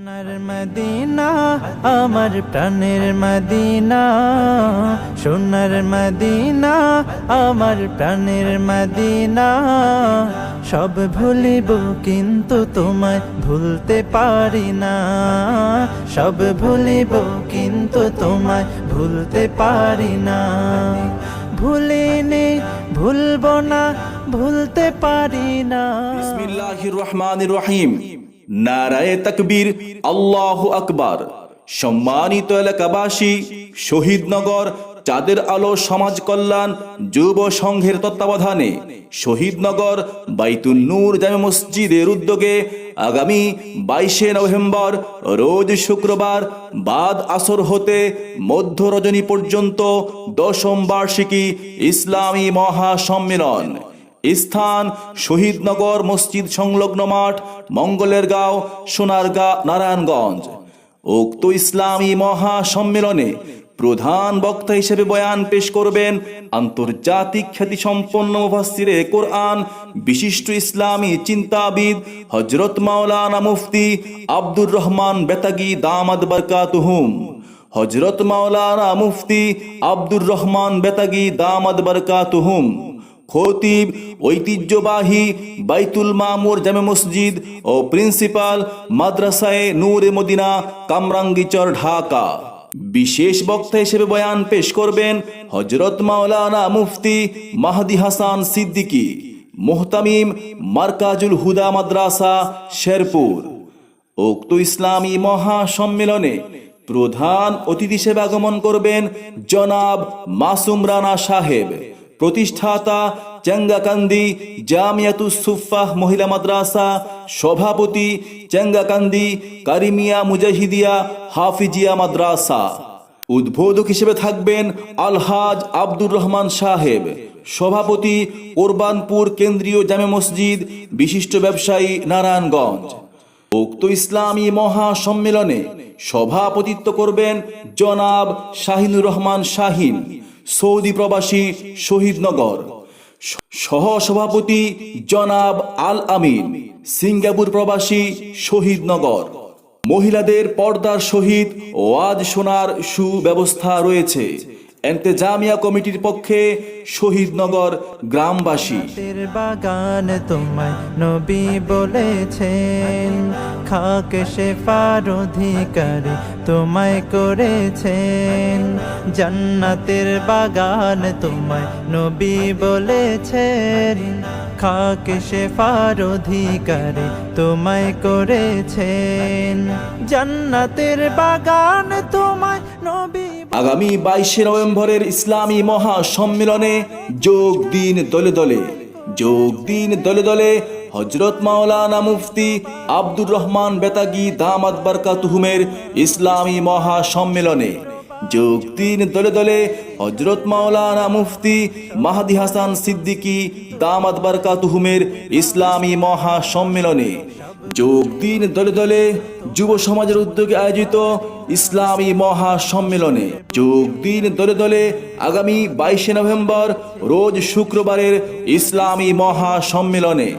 সোনার মদিনা আমার প্রাণের মদিনা, সোনার মদিনা আমার প্রাণের মদিনা। সব ভুলিব কিন্তু তোমায় ভুলতে পারি না, সব ভুলিব কিন্তু তোমায় ভুলতে পারি না। ভুলিনি ভুলবো না, ভুলতে পারি না। বিসমিল্লাহির রহমানির রহিম। নারায়ে তাকবীর, আল্লাহু আকবার। সম্মানিত এলাকাবাসী, শহীদনগর চাঁদের আলো সমাজ কল্যাণ যুব সংঘের তত্ত্বাবধানে শহীদনগর বাইতুন নূর জামে মসজিদের উদ্যোগে আগামী 22শে নভেম্বর রোজ শুক্রবার বাদ আসর হতে মধ্য রজনী পর্যন্ত 10ম বার্ষিকী ইসলামী মহাসম্মেলন। স্থান শহীদনগর মসজিদ সংলগ্ন মাঠ, মঙ্গলের গাঁও, সোনারগাঁ, নারায়ণগঞ্জ। উক্ত ইসলামী মহাসম্মেলনে প্রধান বক্তা হিসেবে বয়ান পেশ করবেন আন্তর্জাতিক খ্যাতিসম্পন্ন মুফাসসিরে কোরআন, বিশিষ্ট ইসলামী চিন্তাবিদ হযরত মাওলানা মুফতি আব্দুর রহমান বেতাগী দামাত বরকাতুহুম। হযরত মাওলানা মুফতি আব্দুর রহমান বেতাগী দামাত বরকাতুহুম খতিব ঐতিহ্যবাহী বাইতুল মামুর জামে মসজিদ ও প্রিন্সিপাল মাদ্রাসায়ে নূরে মদিনা, কামরাঙ্গীচর, ঢাকা। বিশেষ বক্তা হিসেবে বয়ান পেশ করবেন হযরত মাওলানা মুফতি মাহদি হাসান সিদ্দিকী, মুহতামিম মারকাজুল হুদা মাদ্রাসা, শেরপুর। উক্ত ইসলামী মহাসম্মেলনে প্রধান অতিথি হিসেবে আগমন করবেন জনাব মাসুম রানা সাহেব, প্রতিষ্ঠাতা চেঙ্গাকান্দি জামিয়াতুস সুফফাহ মহিলা মাদ্রাসা, সভাপতি চেঙ্গাকান্দি কারিমিয়া মুজাহিদিয়া হাফিজিয়া মাদ্রাসা। উদ্বোধক হিসেবে থাকবেন আলহাজ আব্দুর রহমান সাহেব, সভাপতি কোরবানপুর কেন্দ্রীয় জামে মসজিদ, বিশিষ্ট ব্যবসায়ী, নারায়ণগঞ্জ। উক্ত ইসলামী মহাসম্মেলনে সভাপতিত্ব করবেন জনাব শাহিনুর রহমান শাহিন, সৌদি প্রবাসী, শহীদনগর। সহ সভাপতি জনাব আল আমিন, সিঙ্গাপুর প্রবাসী, শহীদনগর। মহিলাদের পর্দার সহিত ওয়াজ শোনার সুব্যবস্থা রয়েছে। এন্তেজামিয়া কমিটির পক্ষে শহীদনগর গ্রামবাসী। বাগান তোমায় নবী বলেছেন, খাক শেফার অধিকারী তোমায় করেছেন। জান্নাতের বাগান তোমায় নবী বলেছেন, খাক শেফার অধিকারী তোমায় করেছেন। জান্নাতের বাগান তোমায় নবী। আগামী 22শে নভেম্বরের ইসলামী মহাসম্মেলনে যোগ দিন দলে দলে, যোগ দিন দলে দলে হযরত মাওলানা মুফতি আব্দুর রহমান বেতাগী দামাত বরকাতুহুমের ইসলামী মহাসম্মেলনে। যোগ দিন দলে দলে হযরত মাওলানা মুফতি মাহদি হাসান সিদ্দিকী দামাত বরকাতুহুমের ইসলামী মহাসম্মেলনে। যোগ দিন দলে দলে যুব সমাজের উদ্যোগে আয়োজিত ইসলামী মহাসম্মেলনে। যোগ দিন দলে দলে আগামী 22শে নভেম্বর রোজ শুক্রবারের ইসলামী মহাসম্মেলনে।